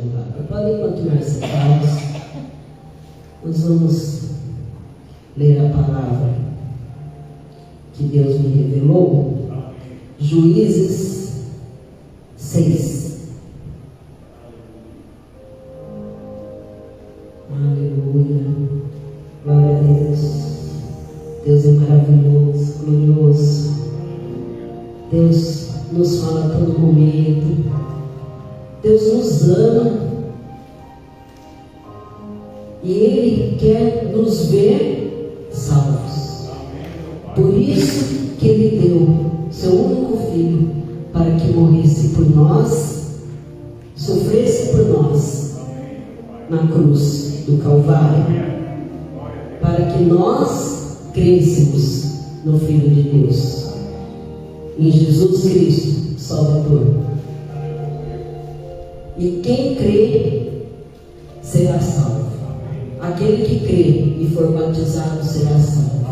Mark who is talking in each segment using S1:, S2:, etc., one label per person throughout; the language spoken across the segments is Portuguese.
S1: palavra. Podem continuar sentados. Nós vamos ler a palavra que Deus me revelou. Juízes 6. Aleluia. Glória a Deus. Deus é maravilhoso, glorioso. Deus nos fala a todo momento. Deus nos ama. E Ele quer nos ver salvos. Por isso que Ele deu seu único Filho para que morresse por nós, sofresse por nós na cruz do Calvário, para que nós crêssemos no Filho de Deus, em Jesus Cristo, Salvador. E quem crê será salvo. Aquele que crê e for batizado será salvo.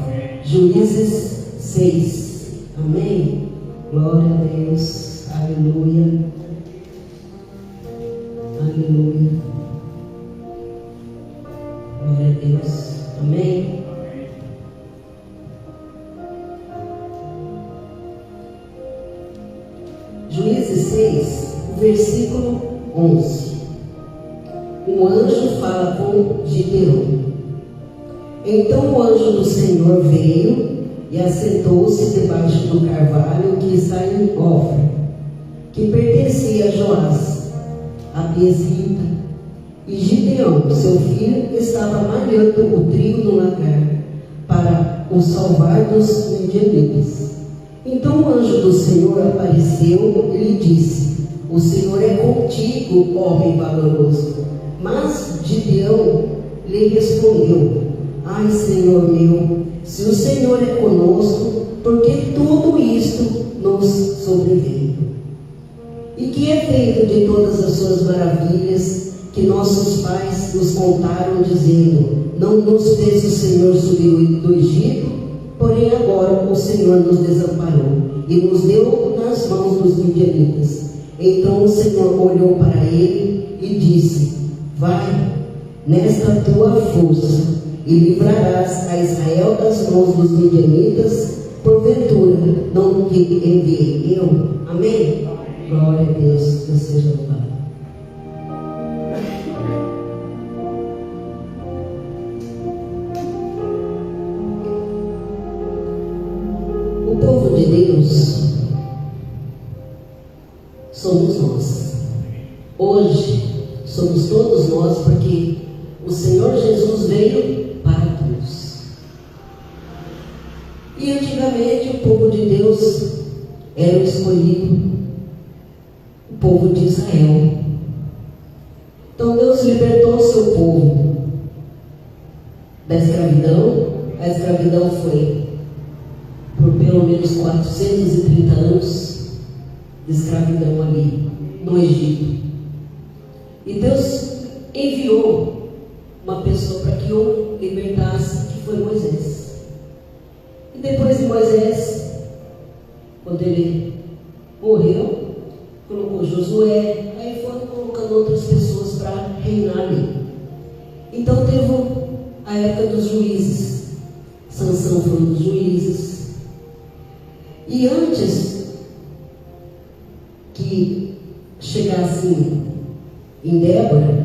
S1: Juízes 6. Amém? Glória a Deus. Aleluia. Aleluia. Glória a Deus. Amém? Juízes 6, versículo 11. Um anjo fala com Gideão. Então o anjo do Senhor veio e assentou-se debaixo do carvalho que está em Ofra, que pertencia a Joás, a Bezita. E Gideão, seu filho, estava malhando o trigo no lagar para o salvar dos midianitas. Então o anjo do Senhor apareceu e lhe disse: o Senhor é contigo, homem valoroso. Mas Gideão lhe respondeu: ai, Senhor meu, se o Senhor é conosco, por que tudo isto nos sobreveio? E que é feito de todas as suas maravilhas que nossos pais nos contaram, dizendo: não nos fez o Senhor subir do Egito? Porém agora o Senhor nos desamparou e nos deu nas mãos dos midianitas. Então o Senhor olhou para ele e disse: vai, nesta tua força, e livrarás a Israel das mãos dos midianitas. Porventura não te enviei eu? Amém? Glória a Deus, Deus seja louvado. O povo de Deus somos nós. Hoje somos todos nós, porque o Senhor Jesus veio para todos. E antigamente o povo de Deus era o escolhido, o povo de Israel. Então Deus libertou o seu povo da escravidão. A escravidão foi por pelo menos 430 anos de escravidão ali no Egito. E Deus enviou uma pessoa para que o libertasse, que foi Moisés. E depois de Moisés, quando ele morreu, colocou Josué, aí foram colocando outras pessoas para reinar ali. Então teve a época dos juízes. Sansão foi um dos juízes. E antes que chegasse em Débora,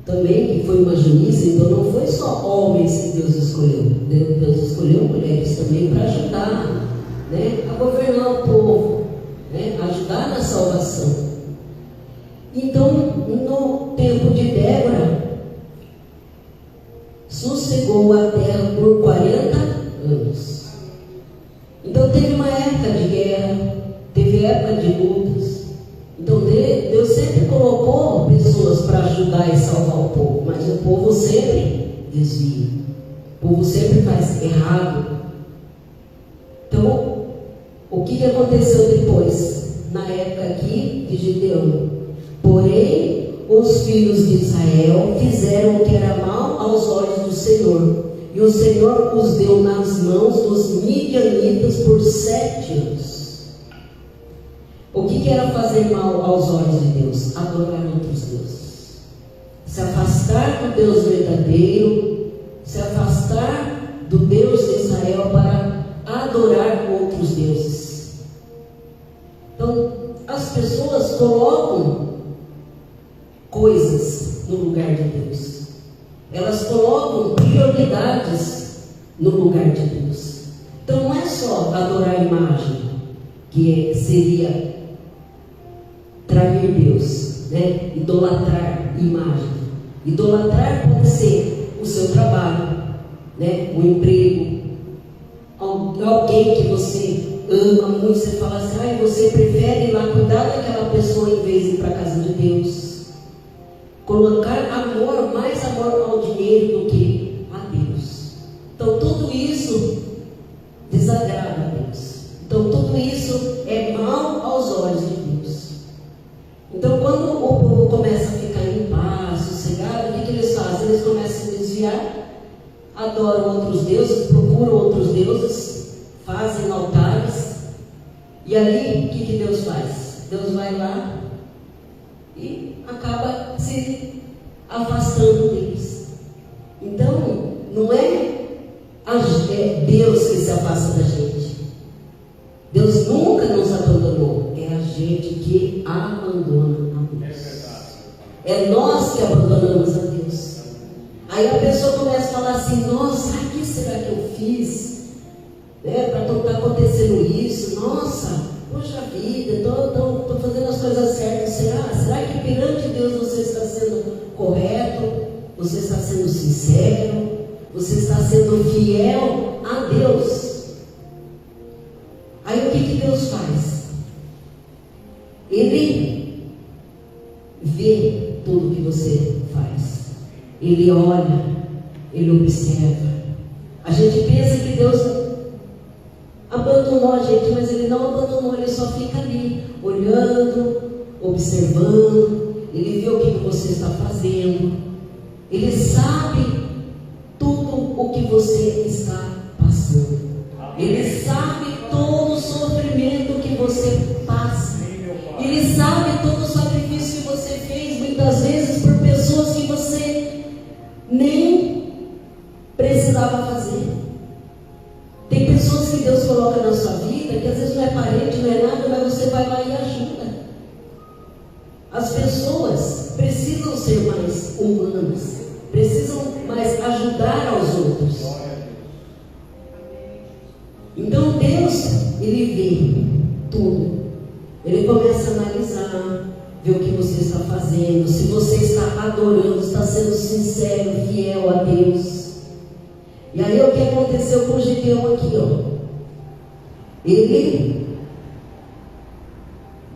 S1: também, que foi uma juíza, então não foi só homens que Deus escolheu. Deus escolheu mulheres também para ajudar, né, a governar o povo, né, ajudar na salvação. Então, no tempo de Débora, sossegou a terra por 40 anos. Então teve uma época de guerra, teve época de lutas. Então Deus sempre colocou pessoas para ajudar e salvar o povo, mas o povo sempre desvia, o povo sempre faz errado. Então, o que aconteceu depois? Na época aqui de Gideão: porém, os filhos de Israel fizeram o que era mal aos olhos do Senhor, e o Senhor os deu nas mãos dos midianitas por 7 anos. O que era fazer mal aos olhos de Deus? Adorar outros deuses. Se afastar do Deus verdadeiro, se afastar do Deus de Israel para adorar outros deuses. Então, as pessoas colocam coisas no lugar de Deus. Elas colocam prioridades no lugar de Deus. Então não é só adorar a imagem, que seria trair Deus, né? Idolatrar imagem. Idolatrar pode ser o seu trabalho, né? O emprego, alguém que você ama muito, você fala assim, você prefere ir lá cuidar daquela pessoa em vez de ir para a casa de Deus. Colocar amor, mais amor ao dinheiro do que a Deus. Então tudo isso desagrada a Deus. Então tudo isso é mal aos olhos de Deus. Então quando o povo começa a ficar em paz, sossegado, o que eles fazem? Eles começam a se desviar, adoram outros deuses, procuram outros deuses, fazem altares. E aí o que Deus faz? Deus vai lá e acaba se afastando deles. Então, não é Deus que se afasta da gente. Deus nunca nos abandonou. É a gente que abandona a Deus. É nós que abandonamos a Deus. Aí a pessoa começa a falar assim, nossa, o que será que eu fiz? Para estar acontecendo isso? Nossa, poxa vida, estou fazendo as coisas certas. Será que perante Deus você está sendo correto? Você está sendo sincero? Você está sendo fiel a Deus? Aí o que Deus faz? Ele vê tudo que você faz. Ele olha, ele observa. A gente pensa que Deus abandonou a gente, mas Ele não abandonou, Ele só fica ali, olhando, observando. Ele vê o que você está fazendo. Ele sabe tudo o que você está passando. Ele sabe todo o sofrimento que você passa. Ele sabe todo o sacrifício que você fez, muitas vezes por pessoas que você nem precisava fazer. Tem pessoas que Deus coloca na sua vida, que às vezes não é parente, não é nada, mas você vai lá e ajuda. As pessoas precisam ser mais humanas, precisam mais ajudar aos outros. Então Deus, Ele vê tudo. Ele começa a analisar, ver o que você está fazendo, se você está adorando, está sendo sincero, fiel a Deus. E aí o que aconteceu com o Gideão aqui,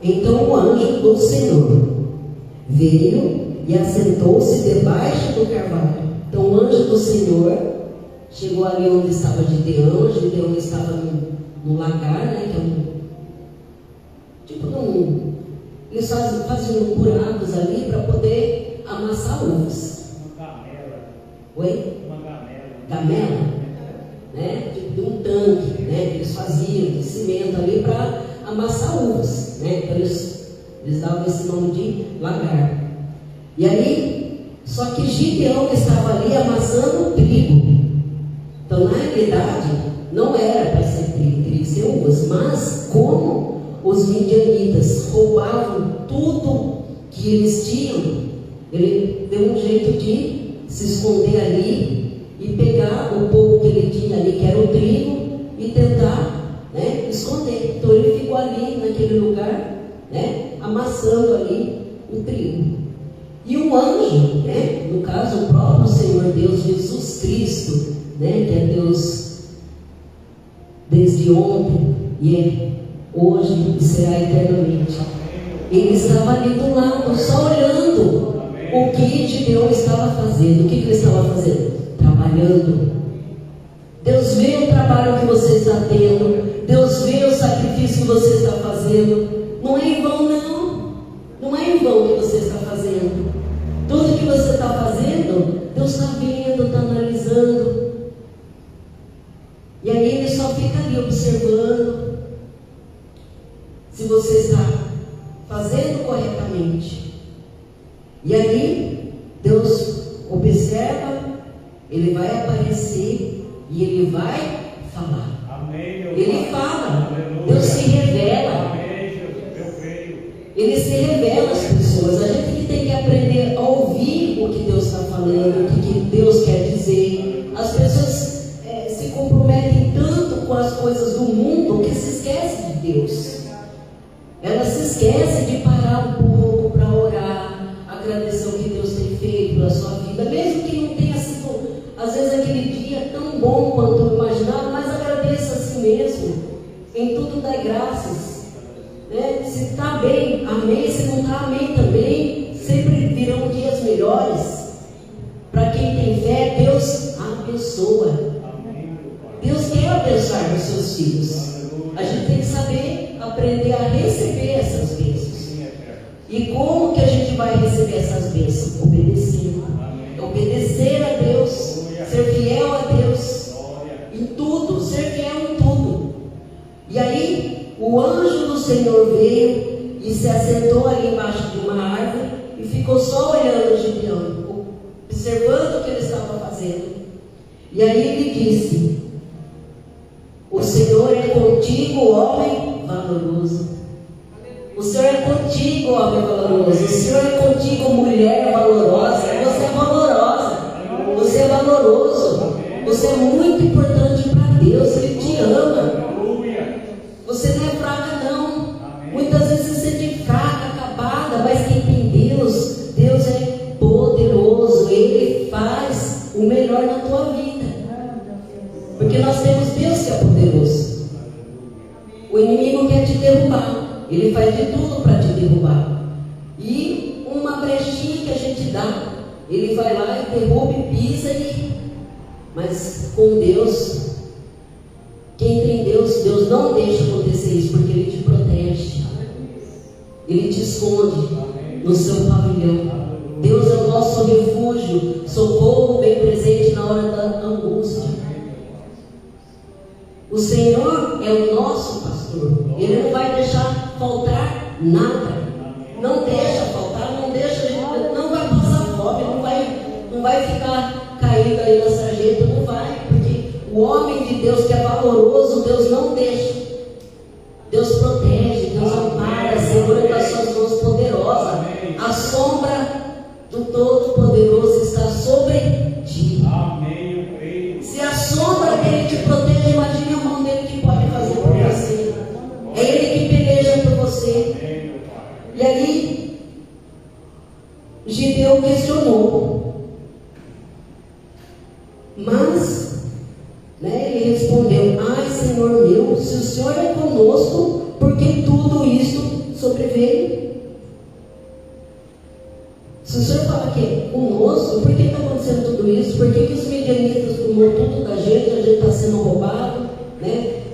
S1: Então o anjo do Senhor veio e assentou-se debaixo do carvalho. Então o anjo do Senhor chegou ali onde estava Gideão. Gideão estava no lagar, né? Que é eles faziam buracos ali para poder amassar uvas.
S2: Uma gamela.
S1: Oi?
S2: Uma gamela.
S1: Gamela? Né? De um tanque, né? Eles faziam de cimento ali para amassar uvas, né? Então eles davam esse nome de lagar. E aí, só que Gideão estava ali amassando trigo. Então, na realidade, não era para ser trigo, teria que ser uvas, mas como os midianitas roubavam tudo que eles tinham, ele deu um jeito de se esconder ali e pegar o pouco que ele tinha ali, que era o trigo, e tentar, né, esconder. Então ele ficou ali naquele lugar, né, amassando ali o trigo. E o anjo, né, no caso o próprio Senhor Deus, Jesus Cristo, né, que é Deus desde ontem e é hoje e será eternamente, ele estava ali do lado, só olhando o que Gideão estava fazendo. O que ele estava fazendo? Trabalhando. Deus vê o trabalho que você está tendo, Deus vê o sacrifício que você está fazendo. Não é em vão, não. Não é em vão que você está fazendo. Tudo que você está fazendo, Deus está vendo, está analisando. E aí ele só fica ali observando se você está E ali, Deus observa, Ele vai aparecer e Ele vai falar.
S2: Amém,
S1: Ele fala,
S2: aleluia.
S1: Deus se revela.
S2: Amém, Jesus, eu creio.
S1: Ele se revela às pessoas. A gente que tem que aprender a ouvir o que Deus está falando, o que Deus quer dizer. As pessoas se comprometem tanto com as coisas do mundo que se esquecem de Deus. Elas se esquecem de parar um pouco para orar, agradecer o que Deus tem feito pela sua vida, mesmo que não tenha sido, às vezes, aquele dia tão bom quanto eu imaginava, mas agradeça assim mesmo. Em tudo dá graças. Né? Se está bem, amém. Se não está, amém também. Sempre virão dias melhores. Para quem tem fé, Deus abençoa. Deus quer abençoar os seus filhos. A gente tem que saber aprender a receber essas bênçãos. E como que a gente vai receber essas bênçãos? Obedecendo. Obedecer a Deus. Ser fiel a Deus. Em tudo. Ser fiel em tudo. E aí, o anjo do Senhor veio e se assentou ali embaixo de uma árvore e ficou só olhando Gideão, observando o que ele estava fazendo. E aí ele disse: o Senhor é contigo, homem valoroso. O Senhor é contigo, homem valoroso. O Senhor é contigo, mulher valorosa. Você é valorosa. Você é valoroso. Você é muito importante para Deus. Ele te ama. Você não é fraca, não. Muitas vezes você se sente fraca, acabada, mas quem tem Deus, Deus é poderoso. Ele faz o melhor na tua vida. Porque nós temos Deus que é poderoso. O inimigo quer te derrubar. Ele faz de tudo para te derrubar. E uma brechinha que a gente dá, ele vai lá e derruba e pisa. Mas com Deus, quem tem Deus, Deus não deixa acontecer isso, porque Ele te protege. Ele te esconde no seu pavilhão. Deus é o nosso refúgio, socorro bem presente na hora da angústia. O Senhor é o nosso pastor. Ele não vai deixar faltar nada. Não deixa faltar, não deixa, não vai passar fome, não vai ficar caído aí na sarjeta, não vai, porque o homem de Deus que é valoroso, Deus não deixa. Deus protege, Deus ampara, segura das suas mãos poderosas. A sombra do Todo-Poderoso está sobre ti. Se a sombra dele te protege, imagine a mão dele que pode fazer por você. É ele que peleja por você. E ali, Gideão questionou. Mas, ele respondeu: ai, Senhor meu, se o Senhor é conosco, por que tudo isso sobreveio? Se o Senhor fala que é conosco, por que está acontecendo tudo isso? Por que os midianitas tomou tudo da gente, a gente está sendo roubado,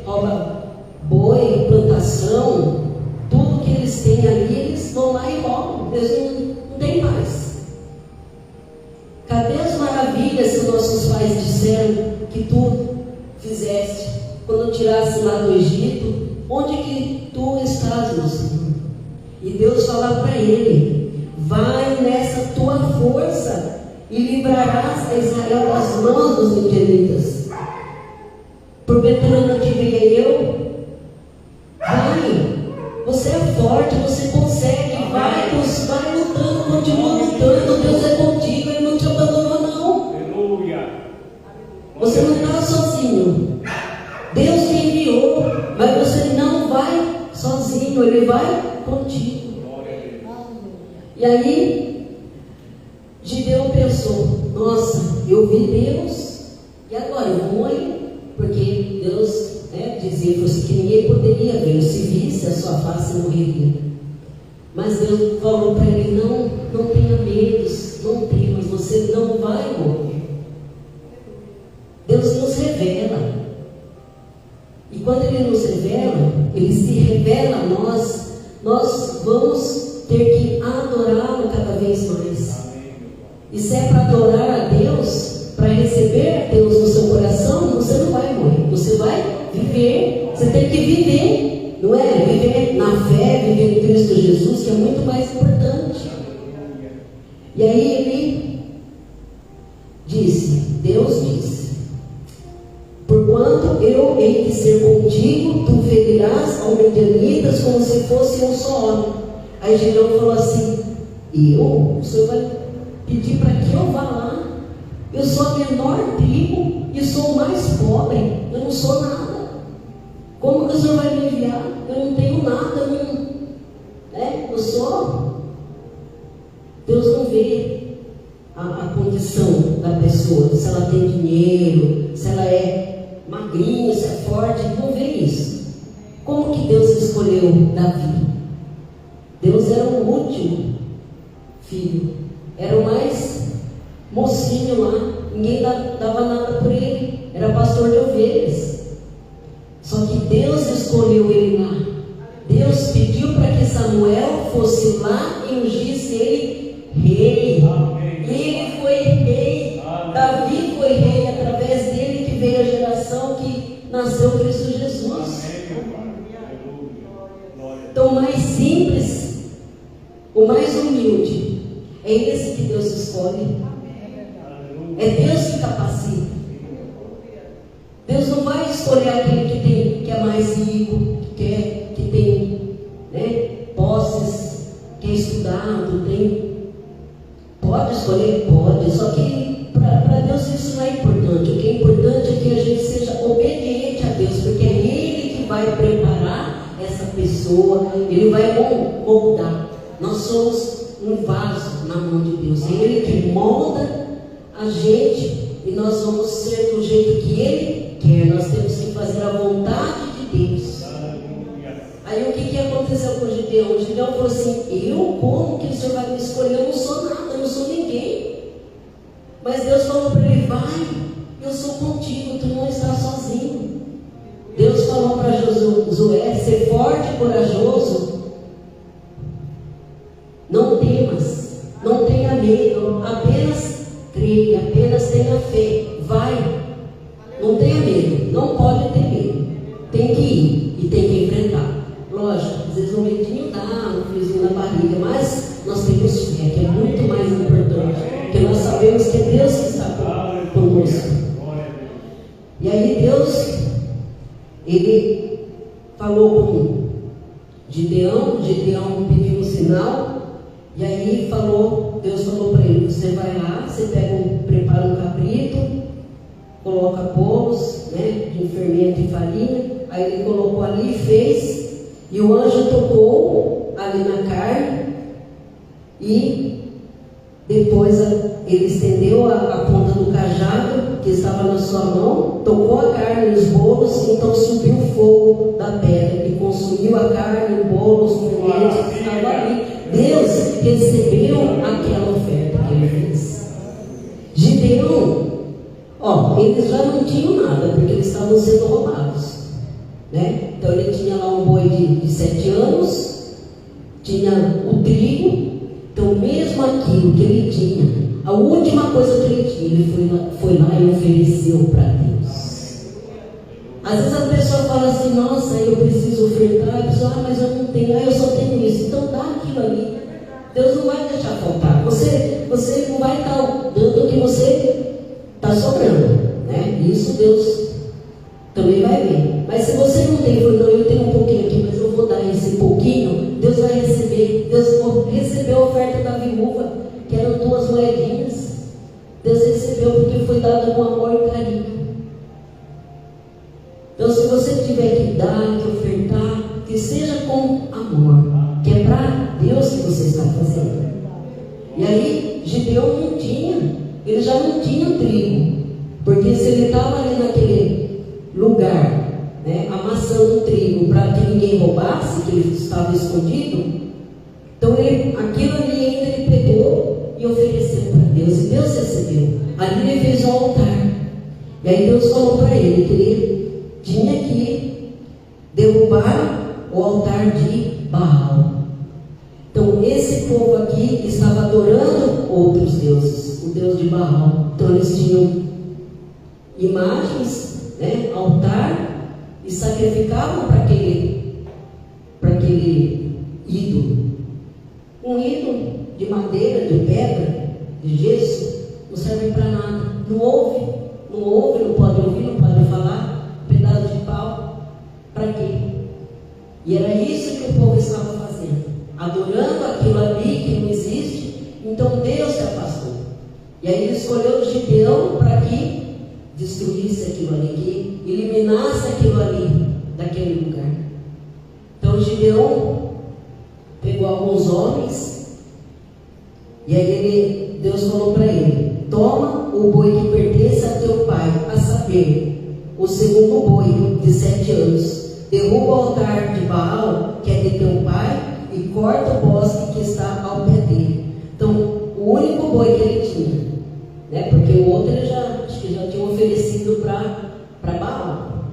S1: rouba boi, plantação, tudo que eles têm ali, eles vão lá e roubam, eles não têm mais. Cadê as maravilhas que nossos pais disseram que tu fizeste quando tiraste lá do Egito? Onde que tu estás, meu Senhor? E Deus fala para ele: vai nessa tua força e livrarás a Israel das mãos dos midianitas. Porventura não te enviei eu? Vai, você é forte, você consegue, vai lutando, continua lutando. Deus é contigo, Ele não te abandonou, não. Você não está sozinho. Deus te enviou, mas você não vai sozinho, Ele vai contigo. E aí, Gideão pensou: nossa, eu vi Deus, e agora eu vou morrer, porque Deus dizia que ninguém poderia ver, se visse a sua face morreria. Mas Deus falou para ele: não tenha medos, não temas, você não vai morrer. Deus nos revela, e quando Ele nos revela, Ele se revela a nós vamos ter que adorá-lo cada vez mais. E se é para adorar a Deus, para receber a Deus no seu coração, você não vai morrer, você vai viver. Você tem que viver, não é? Viver na fé, viver em Cristo Jesus, que é muito mais importante. E aí ele disse, Deus disse: porquanto eu hei de ser contigo, tu ferirás aos medianitas como se fosse um só homem. Aí Gideão falou assim: o Senhor vai pedir para que eu vá lá? Eu sou a menor tribo e sou o mais pobre, eu não sou nada. Como que o Senhor vai me enviar? Eu não tenho nada, eu sou. Deus não vê a condição da pessoa, se ela tem dinheiro, se ela é magrinha, se é forte, não vê isso. Como que Deus escolheu Davi? Deus era o último filho, era o mais mocinho lá, ninguém dava nada por ele, era pastor de ovelhas. Só que Deus escolheu ele lá. Deus pediu para que Samuel fosse lá e ungisse ele rei. Ele foi rei. Davi foi rei, através dele que veio a geração que nasceu Cristo Jesus. Então, o mais simples, o mais humilde, é esse que Deus escolhe. É Deus que capacita. Deus não vai escolher aquele que é mais rico, que tem posses, que é estudado, pode escolher? Pode, só que para Deus isso não é importante. O que é importante é que a gente seja obediente a Deus, porque é Ele que vai preparar essa pessoa, Ele vai moldar. Nós somos um vaso na mão de Deus, é Ele que molda a gente e nós vamos ser do jeito que Ele quer. Nós temos que fazer a vontade de Deus. Aí o que aconteceu com o Gideão? O Gideão falou assim: como que o Senhor vai me escolher? Eu não sou nada, eu não sou ninguém. Mas Deus falou para ele: vai, eu sou contigo, tu não estás sozinho. Deus falou para Josué: ser forte e corajoso, não temas, não tenha medo, apenas creia, apenas tenha fé, vai, não tenha medo, não pode ter medo, tem que ir e tem que enfrentar. Lógico, às vezes o medinho dá, um friozinho na barriga, mas nós temos fé, que é muito mais importante, porque nós sabemos que é Deus que está conosco. E aí Deus, Ele falou com Gideão pediu um sinal, e aí Deus falou para ele: você vai lá, você prepara um cabrito, coloca bolos, de fermento e farinha. Aí ele colocou ali e fez, e o anjo tocou ali na carne, e depois ele estendeu a ponta do cajado que estava na sua mão, tocou a carne nos bolos, então subiu o fogo da pedra e consumiu a carne, o bolo, os fermentos que estavam ali. Deus recebeu aquela oferta que ele fez. Gideão, eles já não tinham nada, porque eles estavam sendo roubados, Então ele tinha lá um boi de 7 anos, tinha o trigo. Então mesmo aquilo que ele tinha, a última coisa que ele tinha, ele foi lá e ofereceu para Deus. Às vezes a pessoa fala assim: nossa, eu preciso ofertar. A pessoa: mas eu não tenho, eu só tenho isso. Então dá aquilo ali. Deus não vai deixar faltar. Você não vai estar dando o que você está sobrando, Isso Deus também vai ver. Mas se você não tem, não, eu tenho um pouquinho aqui, mas eu vou dar esse pouquinho, Deus vai receber. Deus recebeu a oferta da viúva, que eram 2 moedinhas. Deus recebeu porque foi dado com amor e carinho. Então, se você tiver que dar, que ofertar, que seja com amor, que é para Deus que você está fazendo. E aí, Gideão não tinha, ele já não tinha trigo, porque se ele estava ali naquele lugar, amassando o trigo para que ninguém roubasse, que ele estava escondido, então aquilo ali ainda ele pegou e ofereceu para Deus, e Deus recebeu. Ali ele fez o altar, e aí Deus falou para ele que ele tinha que derrubar o altar de Baal. Então esse povo aqui estava adorando outros deuses, o Deus de Baal. Então eles tinham imagens, altar, e sacrificavam para aquele ídolo. Um ídolo de madeira, de pedra, E aí ele escolheu o Gideão para que destruísse aquilo ali, que eliminasse aquilo ali, daquele lugar. Então Gideão pegou alguns homens, e aí Deus falou para ele: toma o boi que pertence a teu pai, a saber, o segundo boi de 7 anos, derruba o altar de Baal, que é de teu pai, e corta o bosque que está ao pé dele. Então, o único boi que ele tinha, né? Porque o outro ele acho que já tinha oferecido para Baal.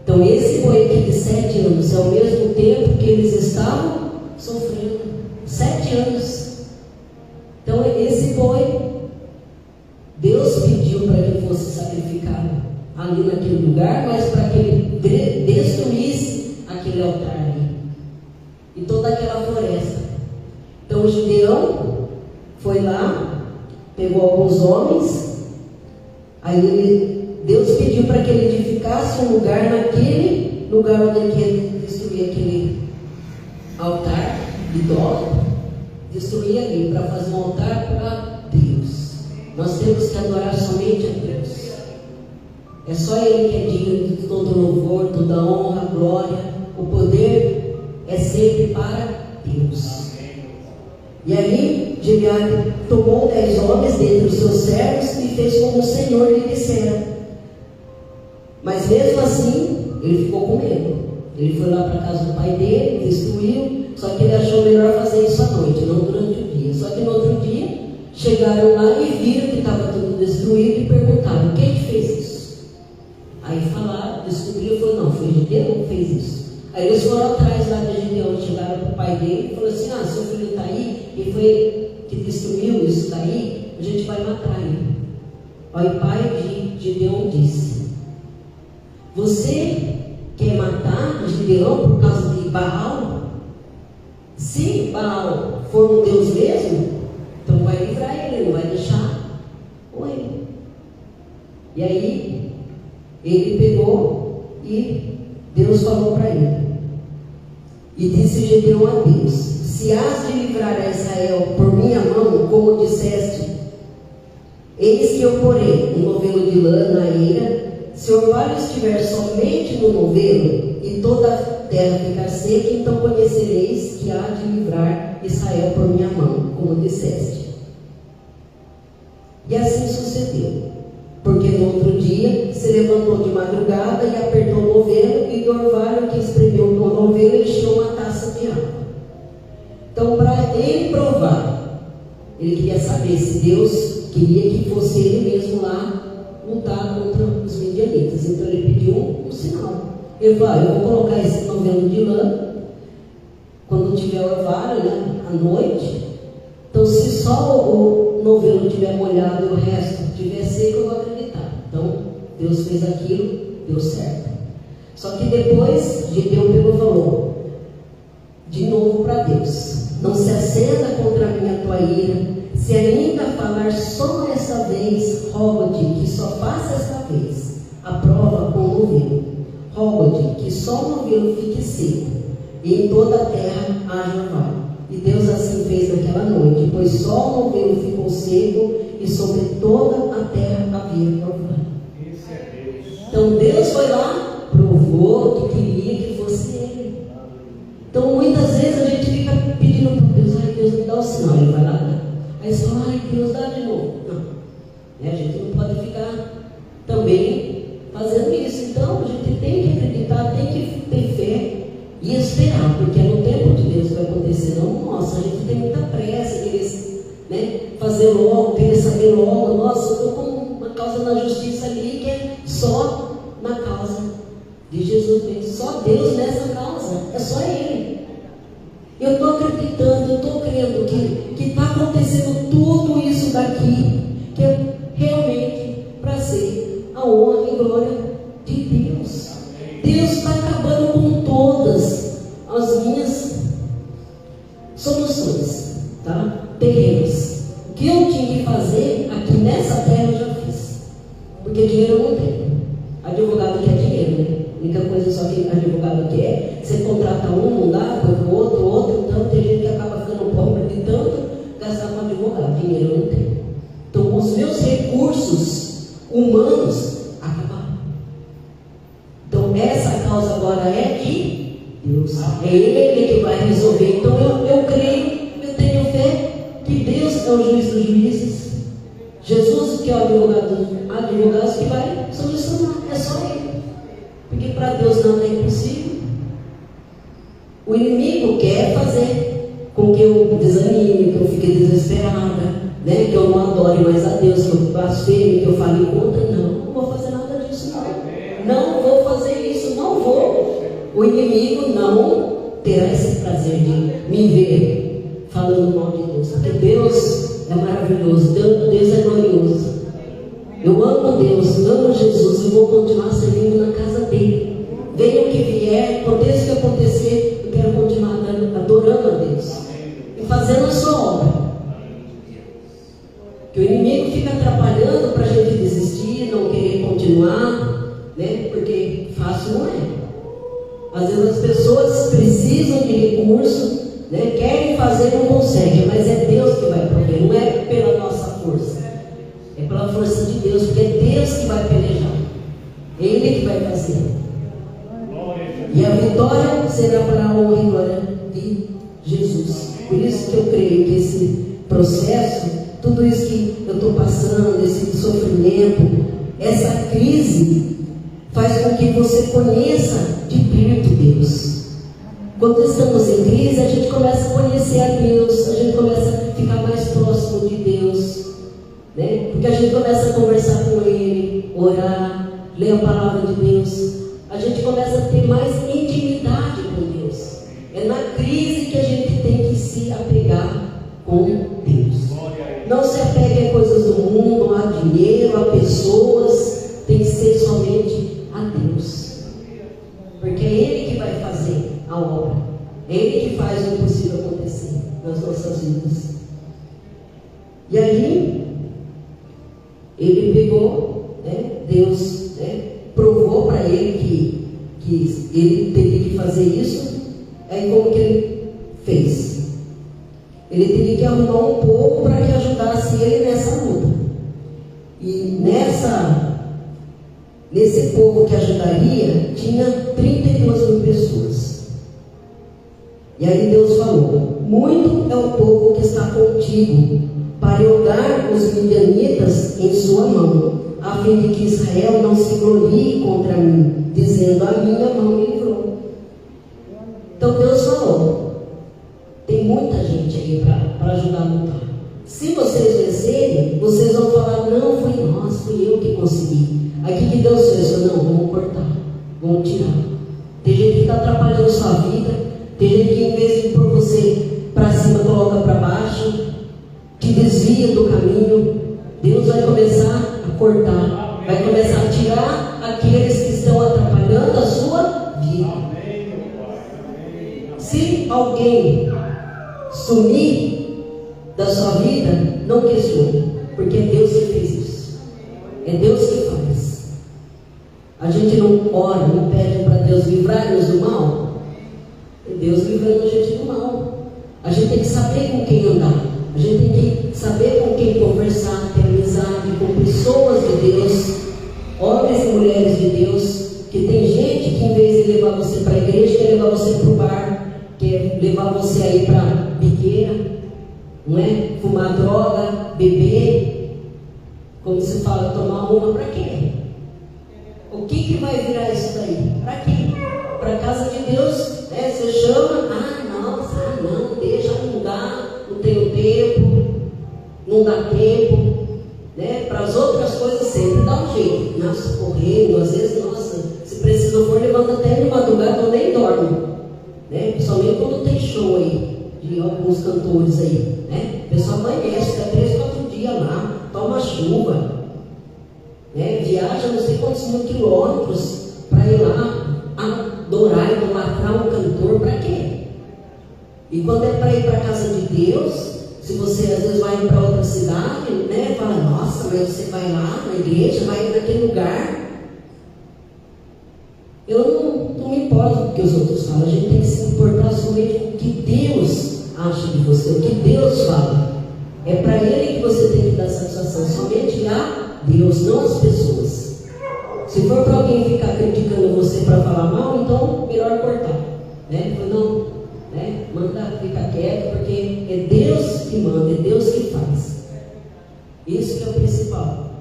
S1: Então, esse boi aqui de 7 anos é ao mesmo tempo que eles estavam sofrendo. 7 anos. Então, esse boi, Deus pediu para que fosse sacrificado ali naquele lugar, mas para que ele destruísse aquele altar ali e toda aquela floresta. Então o Gideão foi lá, pegou alguns homens, aí Deus pediu para que ele edificasse um lugar naquele lugar onde ele ia destruir aquele altar idólatra, destruir ali para fazer um altar para Deus. Nós temos que adorar somente a Deus. É só Ele que é digno de todo louvor, toda honra, glória. O poder é sempre para Deus. E aí, Gideão tomou 10 homens dentre os seus servos e fez como o Senhor lhe dissera. Mas mesmo assim, ele ficou com medo. Ele foi lá para a casa do pai dele, destruiu, só que ele achou melhor fazer isso à noite, não durante o dia. Só que no outro dia, chegaram lá e viram que estava tudo destruído e perguntaram: quem que fez isso? Aí falaram, descobriram, falou: não, foi Gideão que fez isso. Aí eles foram atrás lá de Gideão, chegaram para o pai dele e falaram assim: ah, seu filho está aí, e foi ele que destruiu isso daí, a gente vai matar ele. Aí o pai de Gideão disse: você quer matar Gideão por causa de Baal? Se Baal for um Deus mesmo, então vai livrar ele, não vai deixar ele. E aí ele pegou e Deus falou para ele. E disse Gideão a Deus: se has de livrar a Israel por minha mão, como disseste, eis que eu porei um novelo de lã na eira. Se o orvalho estiver somente no novelo e toda a terra ficar seca, então conhecereis que há de livrar Israel por minha mão, como disseste. E assim sucedeu, porque no outro dia se levantou de madrugada e apertou o novelo, e do orvalho que espremeu no novelo encheu uma taça de água. Então, para ele provar, ele queria saber se Deus queria que fosse ele mesmo lá lutar contra os midianitas. Então ele pediu um sinal. Ele falou: eu vou colocar esse novelo de lã quando tiver orvalho, né, à noite. Então, se só o novelo estiver molhado e o resto estiver seco, eu vou acreditar. Então Deus fez aquilo, deu certo. Só que depois Gideão pegou e falou de novo para Deus: não se acenda contra mim a tua ira. Se ainda falar só essa vez, rogo-te que só faça esta vez a prova com o novelo. Rogo-te que só o novelo fique seco, e em toda a terra haja orvalho. E Deus assim fez naquela noite, pois só o novelo ficou seco, e sobre toda a terra havia orvalho. Então Deus foi lá, provou que queria que fosse Ele. Então muitas vezes a gente fica pedindo para Deus: ai, Deus me dá o sinal. Ele vai lá, né? Aí você fala: ai, Deus, dá de novo. Não, a gente não pode ficar também fazendo isso. Então a gente tem que acreditar, tem que ter fé e esperar, porque é no tempo de Deus que vai acontecer. Não, nossa, a gente tem muita pressa, querer, fazer logo, querer saber logo. Nossa, eu estou com uma causa na justiça ali que é só na causa de Jesus mesmo. Só Deus nessa causa, é só Ele. Eu estou acreditando, eu estou crendo que está acontecendo tudo isso daqui, que é realmente para ser a honra e glória de Deus. Deus está acabando com todas as minhas soluções, tá? Terrenos. O que eu tinha que fazer aqui nessa terra eu já fiz, porque dinheiro eu não tenho. Advogado quer dinheiro, né? A única coisa só que advogado quer, você contrata um, não dá, depois o outro, então tem gente que acaba ficando pobre de tanto gastar com advogado. Dinheiro eu não tenho. Então, os meus recursos humanos acabaram. Então essa causa agora é de Deus. É Ele que vai resolver. Então eu creio, eu tenho fé que Deus é o juiz dos juízes. Jesus que é o advogado que vai solucionar. É só Ele. Porque para Deus nada é impossível. O inimigo quer fazer com que eu desanime, que eu fique desesperada, né? Que eu não adore mais a Deus, que eu blasfeme, que eu fale contra. Não vou fazer nada disso, não. Não vou fazer isso, não vou. O inimigo não terá esse prazer de me ver falando mal de Deus. Porque Deus é maravilhoso, Deus é glorioso. Eu amo Deus, amo Jesus e vou continuar servindo na casa dele. Venha o que vier, aconteça o que acontecer, eu quero continuar adorando a Deus e fazendo a sua obra. Que o inimigo fica atrapalhando para a gente desistir, não querer continuar, né? Porque fácil não é. Às vezes as pessoas precisam de recurso, né? Querem fazer e não conseguem, mas é Deus que vai prover, não é pela nossa força, é pela força de Deus, porque é Deus que vai pelejar, é Ele que vai fazer. E a vitória será para a honra e glória de Jesus. Por isso que eu creio que esse processo, tudo isso que eu estou passando, esse sofrimento, essa crise, faz com que você conheça de perto Deus. Quando estamos em crise, a gente começa a conhecer a Deus, a gente começa a ficar mais próximo de Deus, né? Porque a gente começa a conversar com Ele, orar, ler a palavra de Deus. A gente começa a ter mais intimidade com Deus. É na crise que a gente tem que se apegar com Deus. Não se apegue a coisas do mundo, a dinheiro, a pessoas. Tem que ser somente a Deus. Porque é Ele que vai fazer a obra. É Ele que faz o impossível acontecer nas nossas vidas. E aí, ele pegou, né, Deus, né, provou para ele que ele teria que fazer isso. Aí como que ele fez? Ele teria que arrumar um povo para que ajudasse ele nessa luta. E nesse povo que ajudaria, tinha 32 mil pessoas. E aí Deus falou: muito é o povo que está contigo, para eu dar os midianitas em sua mão, a fim de que Israel não se glorie contra mim, dizendo: a minha mão me livrou. Então Deus falou: tem muita gente aí para ajudar a lutar. Se vocês vencerem, vocês vão falar: não, foi nós, fui eu que consegui. Aí o que Deus fez? Eu, não, vamos cortar, vamos tirar. Tem gente que está atrapalhando sua vida, tem gente que em vez de pôr você para cima, coloca para baixo, te desvia do caminho. Deus vai começar a cortar, vai começar a tirar aqueles que estão atrapalhando a sua vida. Se alguém sumir da sua vida, não questione, porque é Deus que fez isso. É Deus que faz. A gente não ora, não pede para Deus livrar-nos do mal. É Deus livrando a gente do mal. A gente tem que saber com quem andar. A gente tem que saber com quem conversar, ter amizade com pessoas de Deus, homens e mulheres de Deus. Que tem gente que em vez de levar você para a igreja, quer levar você para o bar, quer levar você a ir para a biqueira, não é? Fumar droga, beber, como se fala, tomar uma, para quê? O que vai virar isso daí? Para quê? Para a casa de Deus, né? Você chama, não, deixa, não dá, não tenho tempo, não dá tempo, né? Para as outras coisas sempre dá um jeito. Nossa, correndo, às vezes, nossa, se precisa for, levanta até de madrugada ou nem dorme, né? Principalmente quando tem show aí, de alguns cantores aí, né? O pessoal amanhece, fica 3, 4 dias lá, toma chuva, né? Viaja não sei quantos mil quilômetros para ir lá adorar, idolatrar um cantor, para quê? E quando é para ir para a casa de Deus, se você às vezes vai para outra cidade, né? Fala: nossa, mas você vai lá na igreja, vai naquele lugar. Eu não me importo com o que os outros falam. A gente tem que se importar somente com o que Deus acha de você, o que Deus fala. É para Ele que você tem que dar satisfação, somente a Deus, não as pessoas. Se for para alguém ficar criticando você para falar mal, então melhor cortar, né? Não, né? Manda ficar quieto, porque é Deus que manda, é Deus que faz. Isso que é o principal.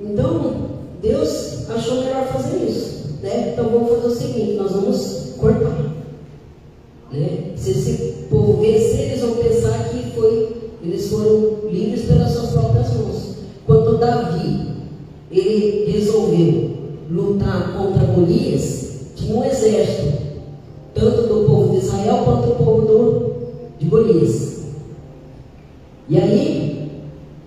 S1: Então, Deus achou melhor fazer isso, né? Então vamos fazer o seguinte, nós vamos cortar, né? Se esse povo vencer, eles vão pensar que eles foram livres pelas suas próprias mãos. Quando Davi, ele resolveu lutar contra Golias, tinha um exército, tanto do povo de Israel quanto do povo de Golias. E aí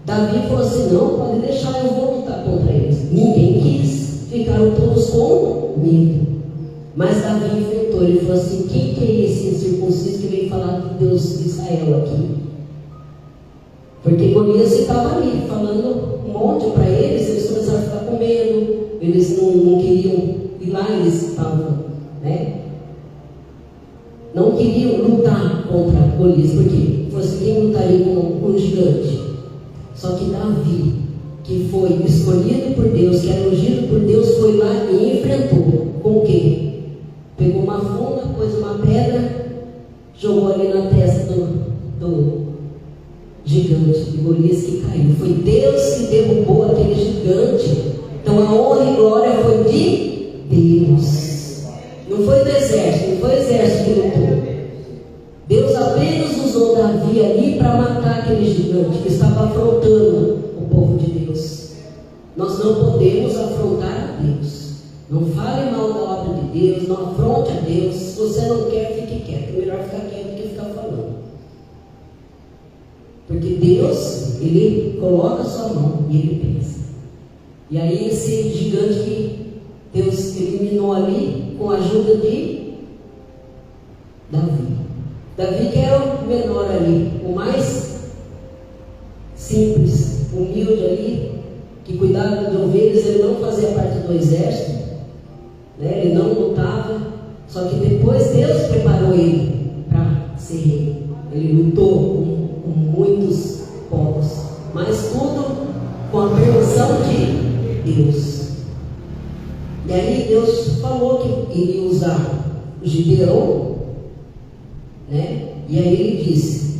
S1: Davi falou assim: não, pode deixar, eu vou lutar contra eles. Ninguém quis, ficaram todos com medo. Mas Davi enfrentou, ele falou assim: quem que é esse incircunciso que veio falar de Deus de Israel aqui? Porque Golias estava ali falando um monte para eles, eles começaram a ficar com medo, eles não queriam ir lá, eles estavam, né? Não queriam lutar contra Golias, porque fosse quem lutaria com um gigante. Só que Davi, que foi escolhido por Deus, que era ungido por Deus, foi lá e enfrentou. Com o quê? Pegou uma funda, pôs uma pedra, jogou ali na testa do gigante de Golias, que caiu. Foi Deus que derrubou aquele gigante. Então a honra e glória foi de Deus. Não foi do exército, não foi o exército que lutou. Deus apenas usou Davi ali para matar aquele gigante que estava afrontando o povo de Deus. Nós não podemos afrontar a Deus. Não fale mal da obra de Deus, não afronte a Deus. Se você não quer, fique quieto. É melhor ficar quieto do que ficar falando. Porque Deus, Ele coloca a sua mão e Ele pensa. E aí esse gigante que Deus eliminou ali com a ajuda de Davi. Davi, que era o menor ali, o mais simples, humilde ali, que cuidava de ovelhas, ele não fazia parte do exército, né? Ele não lutava, só que depois Deus preparou ele para ser rei. Ele lutou com muitos povos, mas tudo com a permissão de Deus. E aí Deus falou que iria usar Gideão, né? E aí ele disse: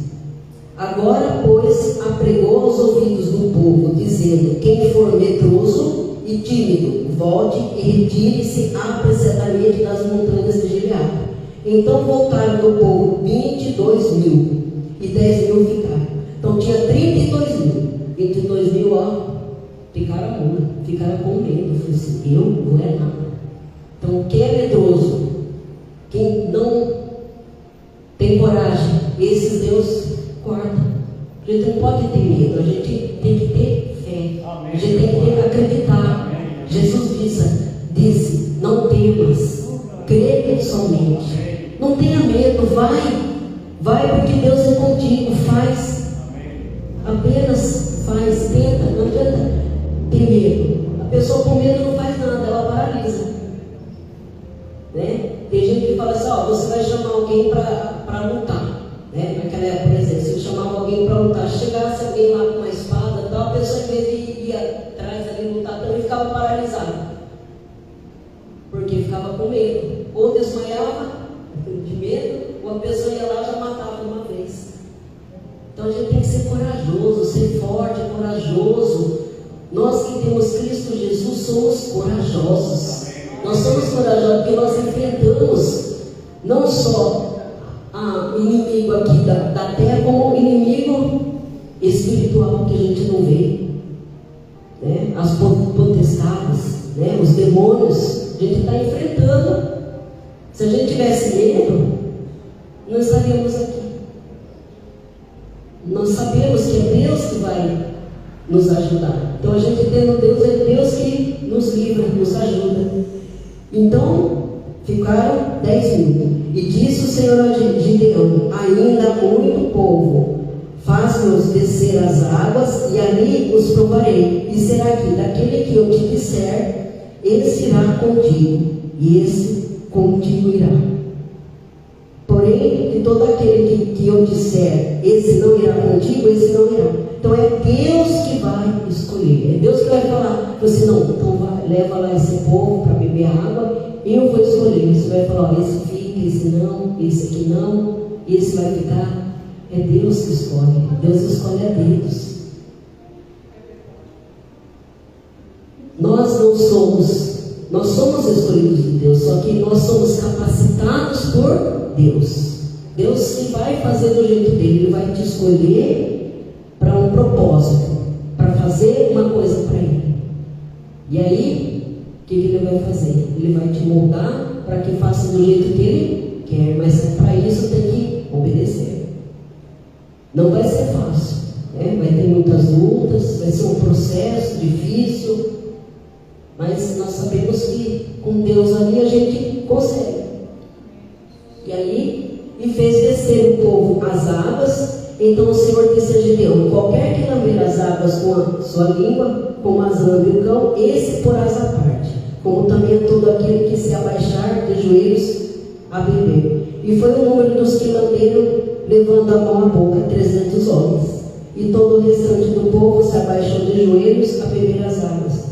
S1: agora, pois, apregou aos ouvidos do povo, dizendo: quem for medroso e tímido, volte e retire-se apressadamente das montanhas de Gileade. Então voltaram do povo 22.000 e 10.000 ficaram. Então tinha 32.000. 22.000, ó, ficaram a mula, ficaram com medo. Eu falei assim: eu não é nada. Então quem é medroso, quem não tem coragem, esses Deus corta. A gente não pode ter medo, a gente tem que ter fé. Amém. A gente tem que acreditar. Amém. Jesus disse: não temas, crê somente. Amém. Não tenha medo, vai porque Deus é contigo, faz. Amém. Apenas faz, tenta, não adianta ter medo. A pessoa com medo não faz nada, ela paralisa, né? Tem gente que fala assim: ó, você vai chamar alguém para lutar, né? Naquela época, por exemplo, se eu chamava alguém para lutar, chegasse alguém lá com uma espada e tal, a pessoa, em vez de ir atrás ali lutar, também ficava paralisada, porque ficava com medo, ou desmaiava de medo, ou a pessoa ia lá e já matava de uma vez. Então a gente tem que ser corajoso, ser forte, corajoso. Nós que temos Cristo Jesus somos corajosos. Nós somos corajosos porque nós enfrentamos não só o inimigo aqui da terra, como o inimigo espiritual que a gente não vê, né? As potestades, né? Os demônios, a gente está enfrentando. Se a gente tivesse medo, não estaríamos aqui. Nós sabemos que é Deus que vai nos ajudar. Então a gente tendo Deus, é Deus que nos livra, nos ajuda. Então ficaram 10.000. E disse o Senhor a Gideão: ainda há muito povo, faz-nos descer as águas, e ali os provarei. E será que daquele que eu te disser, esse irá contigo, e esse contigo irá. Porém, e todo aquele que eu disser, esse não irá contigo, esse não irá. Então é Deus que vai escolher, é Deus que vai falar. Você não, então vai, leva lá esse povo para beber água, eu vou escolher. Você vai falar, ó, esse fica, esse não, esse aqui não, esse vai ficar. É Deus que escolhe, Deus escolhe a dedos. Nós não somos, nós somos escolhidos de Deus, só que nós somos capacitados por Deus. Deus que vai fazer do jeito dele, Ele vai te escolher para um propósito, para fazer uma coisa para Ele. E aí, o que Ele vai fazer? Ele vai te moldar para que faça do jeito que Ele quer, mas para isso tem que obedecer. Não vai ser fácil, né? Vai ter muitas lutas, vai ser um processo difícil, mas nós sabemos que com Deus ali a gente consegue. E aí, e fez descer o povo às águas. Então o Senhor disse a Gideão: qualquer que lamber as águas com a sua língua, como as lambe o cão, esse porás à parte, como também todo aquele que se abaixar de joelhos a beber. E foi o número dos que lamberam, levando a mão à boca, 300 homens. E todo o restante do povo se abaixou de joelhos a beber as águas.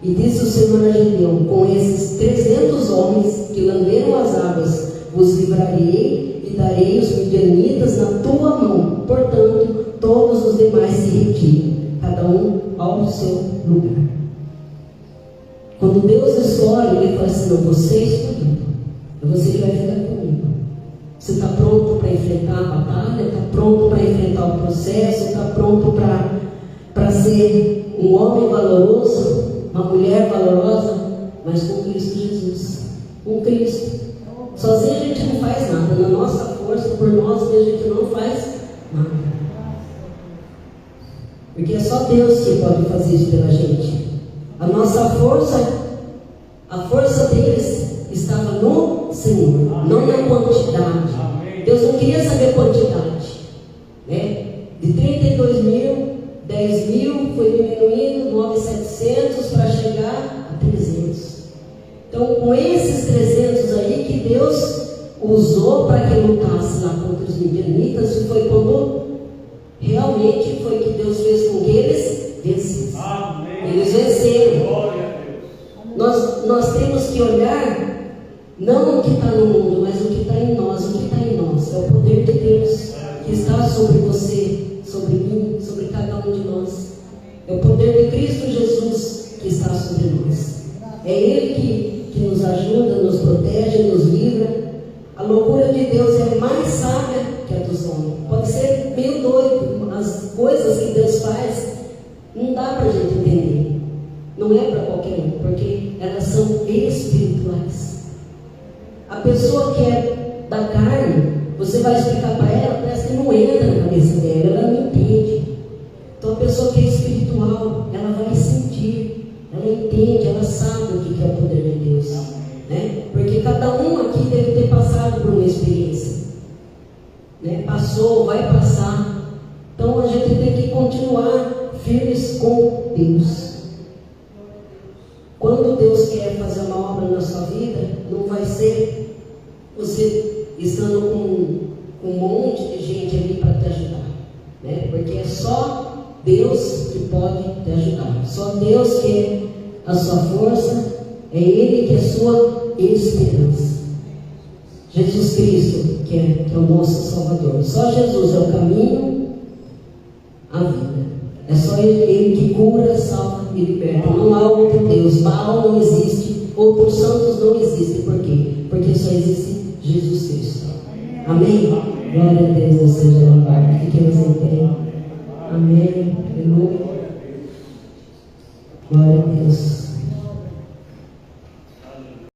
S1: E disse o Senhor a Gideão: com esses 300 homens que lamberam as águas, vos livrarei e darei os midianitas na tua mão. Portanto, todos os demais se retiram, cada um ao seu lugar. Quando Deus escolhe, Ele fala assim: não, você é escolhido, é você que vai ficar comigo. Você está pronto para enfrentar a batalha? Está pronto para enfrentar o processo? Está pronto para ser um homem valoroso, uma mulher valorosa, mas com Cristo Jesus? Com Cristo. Sozinho a gente não faz nada. Na nossa força, por nós mesmos, a gente não faz nada. Porque é só Deus que pode fazer isso pela gente. A nossa força, a força deles estava no Senhor, não na quantidade. Deus não queria saber quantidade, né? De 32 mil, 10 mil foi diminuindo, 9.700 para chegar a 300. Então, com esses 300 aí que Deus usou para que lutasse lá contra os midianitas, e foi quando realmente foi que Deus fez com que eles vencessem. Eles venceram. Nós temos que olhar não o que está no mundo, mas o que está em nós. O que está em nós é o poder de Deus que está sobre você, sobre mim, sobre cada um de nós. É o poder de Cristo Jesus que está sobre nós. É Ele que nos ajuda, nos protege, nos livra. A loucura de Deus é mais sábia que a dos homens. Pode ser meio doido, as coisas que Deus faz não dá para a gente entender. Não é para qualquer um, porque elas são espirituais. A pessoa que é da carne, você vai explicar para ela, parece que não entra na cabeça dela, ela não entende. Então a pessoa que é espiritual, ela vai sentir, ela entende, ela sabe o que é o poder de Deus, né? Porque cada um aqui deve ter passado por uma experiência, né? Passou, vai passar. Então a gente tem que continuar firmes com Deus. Quando Deus quer fazer uma obra na sua vida, não vai ser você estando com um monte de gente ali para te ajudar, né? Porque é só Deus que pode te ajudar. Só Deus que é a sua força, é Ele que é a sua esperança. Jesus Cristo, que é o nosso Salvador. Só Jesus é o caminho, a vida. É só Ele que cura, salva e liberta. Não há outro Deus. Baal não existe, outros santos não existem. Por quê? Porque só existe Jesus Cristo. Amém? Glória a Deus, seja